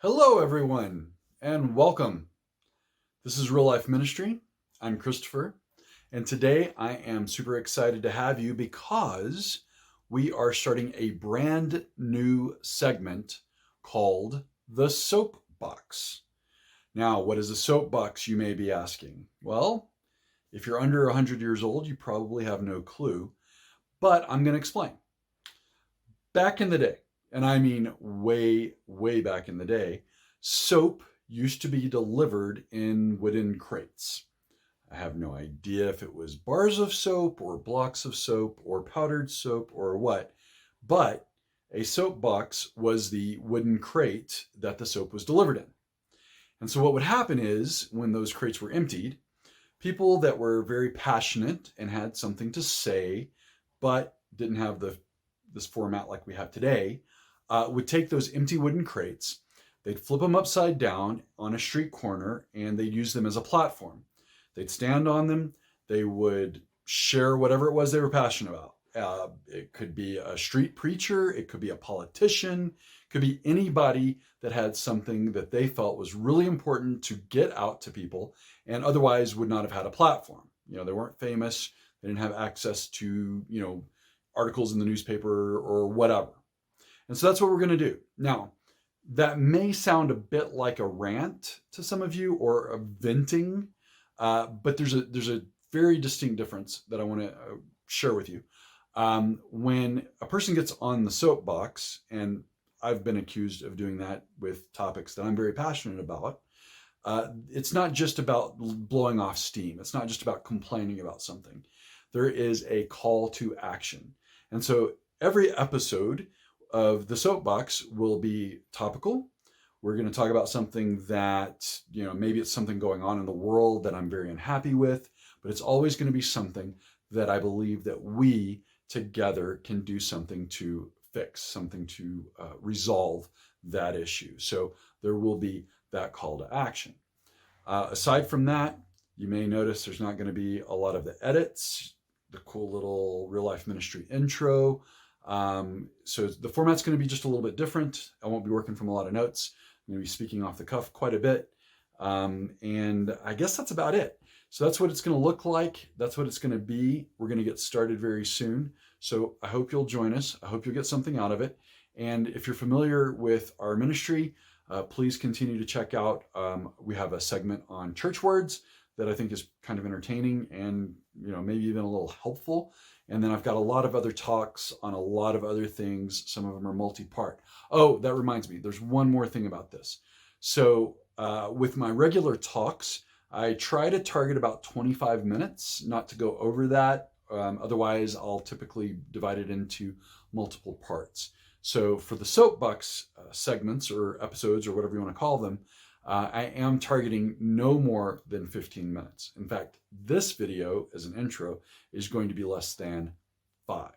Hello, everyone, and welcome. This is Real Life Ministry. I'm Christopher, and today I am super excited to have you because we are starting a brand new segment called the Soapbox. Now, what is a soapbox, you may be asking? Well, if you're under 100 years old, you probably have no clue, but I'm going to explain. Back in the day, and I mean way, way back in the day, soap used to be delivered in wooden crates. I have no idea if it was bars of soap or blocks of soap or powdered soap or what, but a soap box was the wooden crate that the soap was delivered in. And so what would happen is when those crates were emptied, people that were very passionate and had something to say, but didn't have this format like we have today, would take those empty wooden crates, they'd flip them upside down on a street corner, and they'd use them as a platform. They'd stand on them, they would share whatever it was they were passionate about. It could be a street preacher, it could be a politician, it could be anybody that had something that they felt was really important to get out to people and otherwise would not have had a platform. They weren't famous, they didn't have access to, articles in the newspaper or whatever. And so that's what we're going to do. Now, that may sound a bit like a rant to some of you or a venting, but there's a very distinct difference that I want to share with you. When a person gets on the soapbox, and I've been accused of doing that with topics that I'm very passionate about, it's not just about blowing off steam. It's not just about complaining about something. There is a call to action. And so every episode of the Soapbox will be topical. We're going to talk about something that, maybe it's something going on in the world that I'm very unhappy with, but it's always going to be something that I believe that we together can do something to fix, something to resolve that issue. So there will be that call to action. Aside from that, you may notice there's not going to be a lot of the edits, the cool little Real Life Ministry intro. So the format's going to be just a little bit different. I won't be working from a lot of notes. I'm going to be speaking off the cuff quite a bit. And I guess that's about it. So that's what it's going to look like. That's what it's going to be. We're going to get started very soon. So I hope you'll join us. I hope you'll get something out of it. And if you're familiar with our ministry, please continue to check out. We have a segment on church words that I think is kind of entertaining and, maybe even a little helpful. And then I've got a lot of other talks on a lot of other things. Some of them are multi-part. Oh, that reminds me, there's one more thing about this. So with my regular talks, I try to target about 25 minutes, not to go over that. Otherwise, I'll typically divide it into multiple parts. So for the Soapbox segments or episodes or whatever you want to call them, I am targeting no more than 15 minutes. In fact, this video as an intro is going to be less than 5.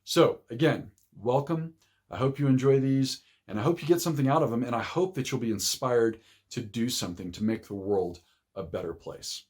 So again, welcome. I hope you enjoy these and I hope you get something out of them. And I hope that you'll be inspired to do something to make the world a better place.